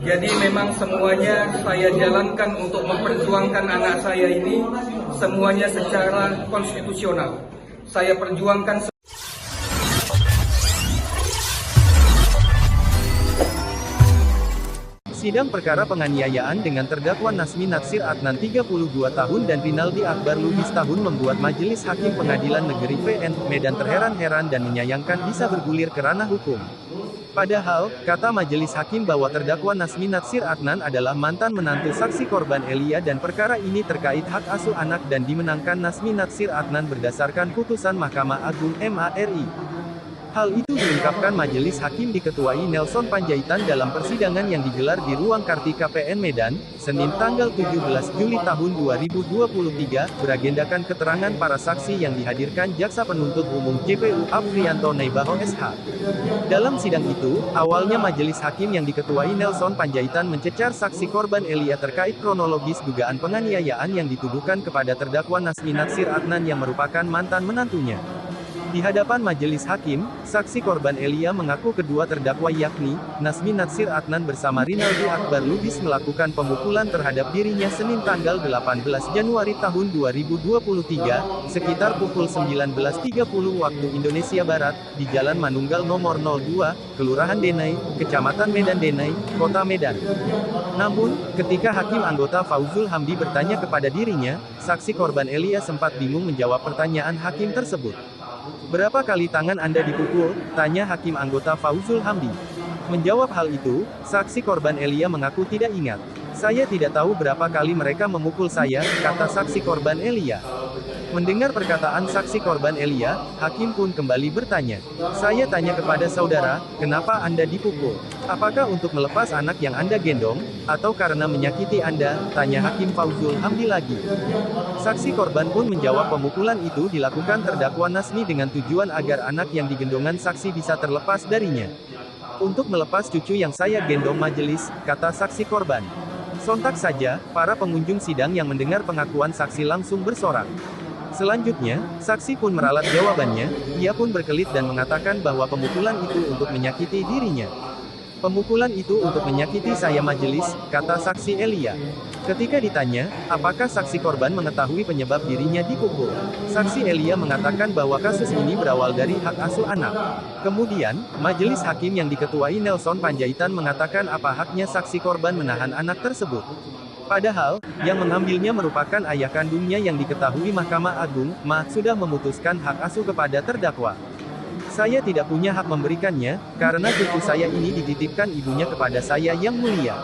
Jadi memang semuanya saya jalankan untuk memperjuangkan anak saya ini semuanya secara konstitusional. Saya perjuangkan. Sidang perkara penganiayaan dengan terdakwa Nazmi Natsir Adnan 32 tahun dan Rinaldi Akbar Lubis tahun membuat Majelis Hakim Pengadilan Negeri PN Medan terheran-heran dan menyayangkan bisa bergulir ke ranah hukum. Padahal, kata Majelis Hakim bahwa terdakwa Nazmi Natsir Adnan adalah mantan menantu saksi korban Elia dan perkara ini terkait hak asuh anak dan dimenangkan Nazmi Natsir Adnan berdasarkan putusan Mahkamah Agung MARI. Hal itu diungkapkan Majelis Hakim diketuai Nelson Panjaitan dalam persidangan yang digelar di Ruang Kartika PN Medan, Senin tanggal 17 Juli tahun 2023, beragendakan keterangan para saksi yang dihadirkan Jaksa Penuntut Umum JPU Afrianto Naibaho SH. Dalam sidang itu, awalnya Majelis Hakim yang diketuai Nelson Panjaitan mencecar saksi korban Elia terkait kronologis dugaan penganiayaan yang dituduhkan kepada terdakwa Nazmi Natsir Adnan yang merupakan mantan menantunya. Di hadapan Majelis Hakim, saksi korban Elia mengaku kedua terdakwa yakni, Nazmi Natsir Adnan bersama Rinaldi Akbar Lubis melakukan pemukulan terhadap dirinya Senin tanggal 18 Januari tahun 2023, sekitar pukul 19.30 waktu Indonesia Barat, di Jalan Manunggal nomor 02, Kelurahan Denai, Kecamatan Medan Denai, Kota Medan. Namun, ketika Hakim anggota Fauzul Hamdi bertanya kepada dirinya, saksi korban Elia sempat bingung menjawab pertanyaan Hakim tersebut. "Berapa kali tangan Anda dipukul?" tanya Hakim anggota Fauzul Hamdi. Menjawab hal itu, saksi korban Elia mengaku tidak ingat. "Saya tidak tahu berapa kali mereka memukul saya," kata saksi korban Elia. Mendengar perkataan saksi korban Elia, Hakim pun kembali bertanya, "Saya tanya kepada saudara, kenapa Anda dipukul? Apakah untuk melepas anak yang Anda gendong, atau karena menyakiti Anda?" tanya Hakim Fauzul Hamdi lagi. Saksi korban pun menjawab pemukulan itu dilakukan terdakwa Nazmi dengan tujuan agar anak yang digendongan saksi bisa terlepas darinya. "Untuk melepas cucu yang saya gendong majelis," kata saksi korban. Sontak saja, para pengunjung sidang yang mendengar pengakuan saksi langsung bersorak. Selanjutnya, saksi pun meralat jawabannya, ia pun berkelit dan mengatakan bahwa pemukulan itu untuk menyakiti dirinya. "Pemukulan itu untuk menyakiti saya majelis," kata saksi Elia. Ketika ditanya, apakah saksi korban mengetahui penyebab dirinya dipukul, saksi Elia mengatakan bahwa kasus ini berawal dari hak asuh anak. Kemudian, Majelis Hakim yang diketuai Nelson Panjaitan mengatakan apa haknya saksi korban menahan anak tersebut. Padahal, yang mengambilnya merupakan ayah kandungnya yang diketahui Mahkamah Agung, sudah memutuskan hak asuh kepada terdakwa. "Saya tidak punya hak memberikannya, karena cucu saya ini dititipkan ibunya kepada saya yang mulia.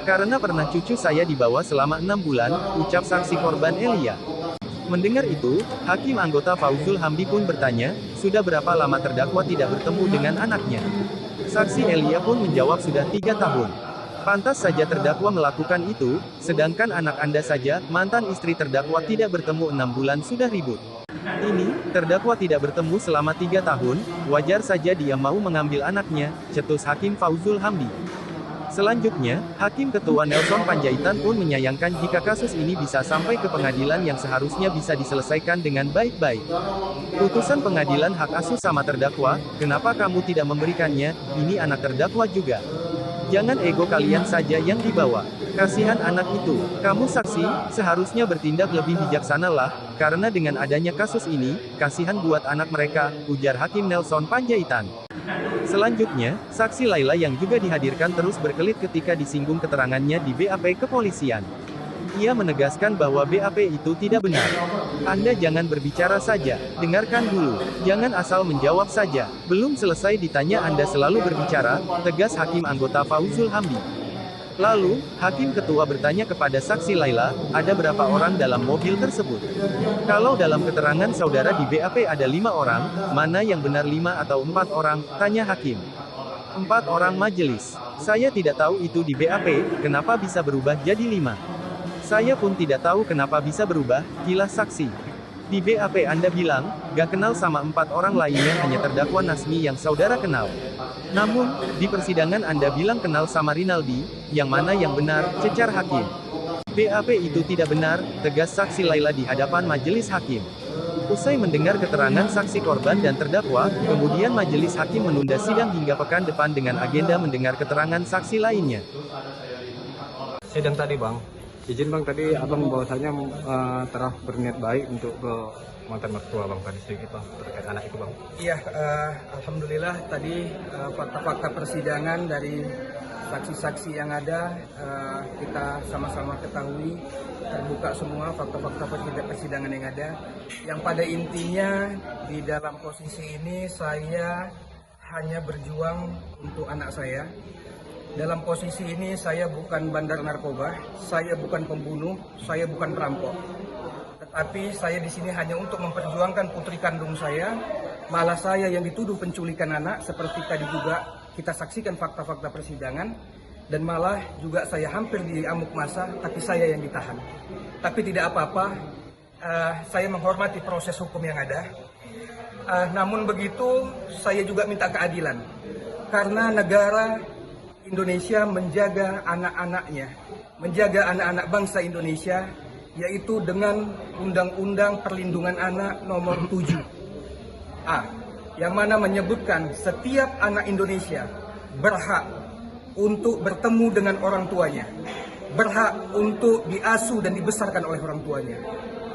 Karena pernah cucu saya dibawa selama 6 bulan, ucap saksi korban Elia. Mendengar itu, Hakim anggota Fauzul Hamdi pun bertanya, "Sudah berapa lama terdakwa tidak bertemu dengan anaknya?" Saksi Elia pun menjawab sudah 3 tahun. "Pantas saja terdakwa melakukan itu, sedangkan anak Anda saja, mantan istri terdakwa tidak bertemu 6 bulan sudah ribut. Ini, terdakwa tidak bertemu selama 3 tahun, wajar saja dia mau mengambil anaknya," cetus Hakim Fauzul Hamdi. Selanjutnya, Hakim Ketua Nelson Panjaitan pun menyayangkan jika kasus ini bisa sampai ke pengadilan yang seharusnya bisa diselesaikan dengan baik-baik. "Putusan pengadilan hak asuh sama terdakwa, kenapa kamu tidak memberikannya? Ini anak terdakwa juga. Jangan ego kalian saja yang dibawa. Kasihan anak itu. Kamu saksi, seharusnya bertindak lebih bijaksana karena dengan adanya kasus ini, kasihan buat anak mereka," ujar Hakim Nelson Panjaitan. Selanjutnya, saksi Laila yang juga dihadirkan terus berkelit ketika disinggung keterangannya di BAP kepolisian. Ia menegaskan bahwa BAP itu tidak benar. "Anda jangan berbicara saja, dengarkan dulu. Jangan asal menjawab saja. Belum selesai ditanya Anda selalu berbicara," tegas Hakim anggota Fauzul Hamdi. Lalu, Hakim Ketua bertanya kepada saksi Laila, "Ada berapa orang dalam mobil tersebut?" "Kalau dalam keterangan saudara di BAP ada 5 orang, mana yang benar 5 atau 4 orang?" tanya Hakim. "4 orang majelis. Saya tidak tahu itu di BAP, kenapa bisa berubah jadi 5? Saya pun tidak tahu kenapa bisa berubah," kilas saksi. "Di BAP Anda bilang, gak kenal sama 4 orang lainnya, hanya terdakwa Nazmi yang saudara kenal. Namun, di persidangan Anda bilang kenal sama Rinaldi, yang mana yang benar?" cecar Hakim. "BAP itu tidak benar," tegas saksi Laila di hadapan Majelis Hakim. Usai mendengar keterangan saksi korban dan terdakwa, kemudian majelis hakim menunda sidang hingga pekan depan dengan agenda mendengar keterangan saksi lainnya. Sidang tadi bang, izin bang tadi abang bahwasanya telah berniat baik untuk ke mantan mertua bang tadi sedikit bang terkait anak itu bang. Iya, alhamdulillah tadi fakta-fakta persidangan dari saksi-saksi yang ada kita sama-sama ketahui, terbuka semua fakta-fakta persidangan yang ada. Yang pada intinya di dalam posisi ini saya hanya berjuang untuk anak saya. Dalam posisi ini saya bukan bandar narkoba, saya bukan pembunuh, saya bukan perampok. Tetapi saya di sini hanya untuk memperjuangkan putri kandung saya. Malah saya yang dituduh penculikan anak, seperti tadi juga kita saksikan fakta-fakta persidangan. Dan malah juga saya hampir diamuk massa, tapi saya yang ditahan. Tapi tidak apa-apa, saya menghormati proses hukum yang ada. Namun begitu, saya juga minta keadilan. Karena negara Indonesia menjaga anak-anaknya, menjaga anak-anak bangsa Indonesia, yaitu dengan Undang-Undang Perlindungan Anak Nomor 7A, yang mana menyebutkan setiap anak Indonesia berhak untuk bertemu dengan orang tuanya, berhak untuk diasuh dan dibesarkan oleh orang tuanya.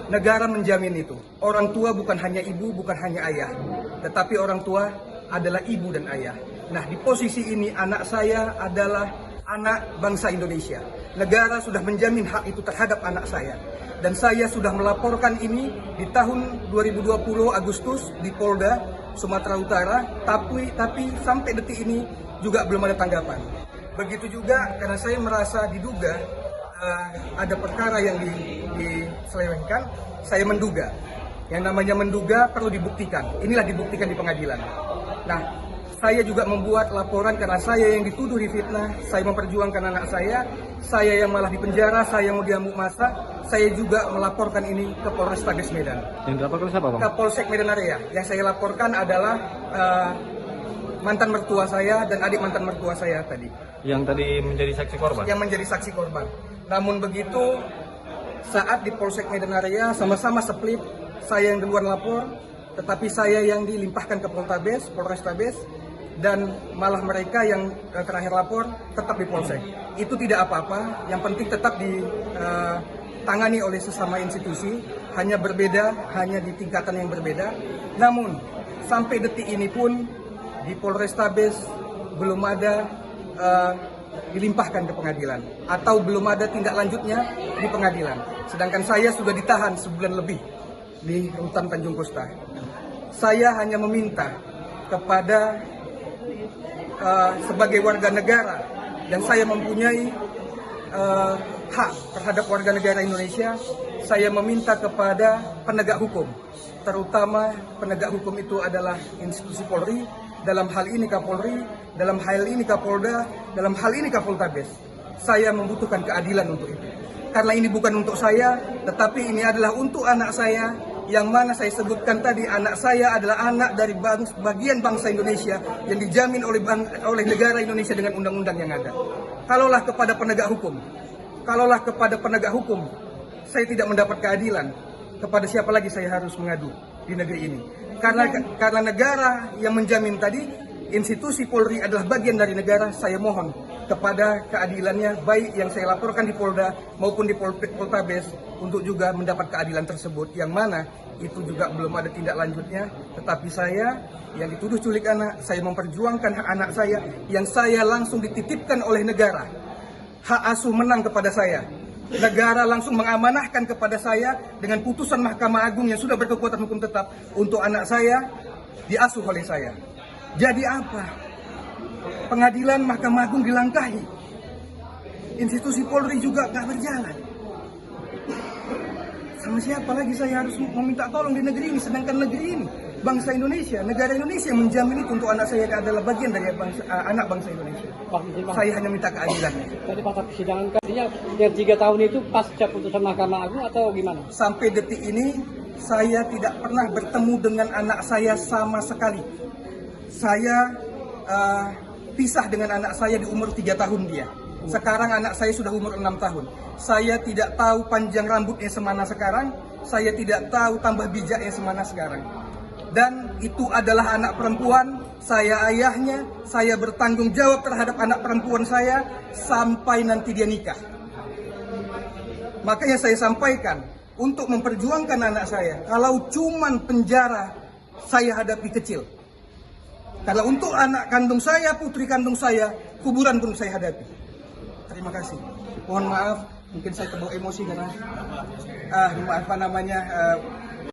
Negara menjamin itu. Orang tua bukan hanya ibu, bukan hanya ayah, tetapi orang tua adalah ibu dan ayah. Nah, di posisi ini anak saya adalah anak bangsa Indonesia. Negara sudah menjamin hak itu terhadap anak saya. Dan saya sudah melaporkan ini di tahun 2020 Agustus di Polda Sumatera Utara, tapi sampai detik ini juga belum ada tanggapan. Begitu juga karena saya merasa diduga ada perkara yang diselewengkan, saya menduga. Yang namanya menduga perlu dibuktikan. Inilah dibuktikan di pengadilan. Nah, saya juga membuat laporan karena saya yang dituduh difitnah, saya memperjuangkan anak saya yang malah dipenjara, saya yang mau diamuk massa, saya juga melaporkan ini ke Polrestabes Medan. Yang dilaporkan siapa bang? Kapolsek Medan Area. Yang saya laporkan adalah mantan mertua saya dan adik mantan mertua saya tadi. Yang tadi menjadi saksi korban? Yang menjadi saksi korban. Namun begitu, saat di Polsek Medan Area sama-sama split, saya yang duluan lapor, tetapi saya yang dilimpahkan ke Polrestabes, dan malah mereka yang terakhir lapor tetap di Polsek. Itu tidak apa-apa, yang penting tetap ditangani oleh sesama institusi, hanya berbeda, hanya di tingkatan yang berbeda. Namun, sampai detik ini pun di Polrestabes belum ada dilimpahkan ke pengadilan, atau belum ada tindak lanjutnya di pengadilan. Sedangkan saya sudah ditahan sebulan lebih di rutan Tanjung Kosta. Saya hanya meminta kepada sebagai warga negara, dan saya mempunyai hak terhadap warga negara Indonesia, saya meminta kepada penegak hukum, terutama penegak hukum itu adalah institusi Polri, dalam hal ini Kapolri, dalam hal ini Kapolda, dalam hal ini Kapoltabes. Saya membutuhkan keadilan untuk itu. Karena ini bukan untuk saya, tetapi ini adalah untuk anak saya, yang mana saya sebutkan tadi, anak saya adalah anak dari bagian bangsa Indonesia yang dijamin oleh negara Indonesia dengan undang-undang yang ada. Kalaulah kepada penegak hukum, saya tidak mendapat keadilan, kepada siapa lagi saya harus mengadu di negeri ini? Karena negara yang menjamin tadi, institusi Polri adalah bagian dari negara, saya mohon kepada keadilannya, baik yang saya laporkan di Polda maupun di Poltabes, untuk juga mendapat keadilan tersebut, yang mana itu juga belum ada tindak lanjutnya. Tetapi saya yang dituduh culik anak, saya memperjuangkan hak anak saya yang saya langsung dititipkan oleh negara. Hak asuh menang kepada saya. Negara langsung mengamanahkan kepada saya dengan putusan Mahkamah Agung yang sudah berkekuatan hukum tetap untuk anak saya diasuh oleh saya. Jadi apa? Pengadilan Mahkamah Agung dilangkahi. Institusi Polri juga nggak berjalan. Sama siapa lagi saya harus meminta tolong di negeri ini, sedangkan negeri ini, bangsa Indonesia, negara Indonesia yang menjamin itu untuk anak saya adalah bagian dari anak bangsa Indonesia. Saya hanya minta keadilannya. Tadi fakta persidangan katanya yang 3 tahun itu pasca putusan Mahkamah Agung atau gimana? Sampai detik ini saya tidak pernah bertemu dengan anak saya sama sekali. Saya pisah dengan anak saya di umur 3 tahun dia. Sekarang anak saya sudah umur 6 tahun. Saya tidak tahu panjang rambutnya semana sekarang. saya tidak tahu tambah bijaknya semana sekarang. Dan itu adalah anak perempuan, saya ayahnya, saya bertanggung jawab terhadap anak perempuan saya sampai nanti dia nikah. Makanya saya sampaikan, untuk memperjuangkan anak saya, kalau cuman penjara, saya hadapi kecil. Kalau untuk anak kandung saya, putri kandung saya, kuburan pun saya hadapi. Terima kasih. Mohon maaf, mungkin saya terbawa emosi karena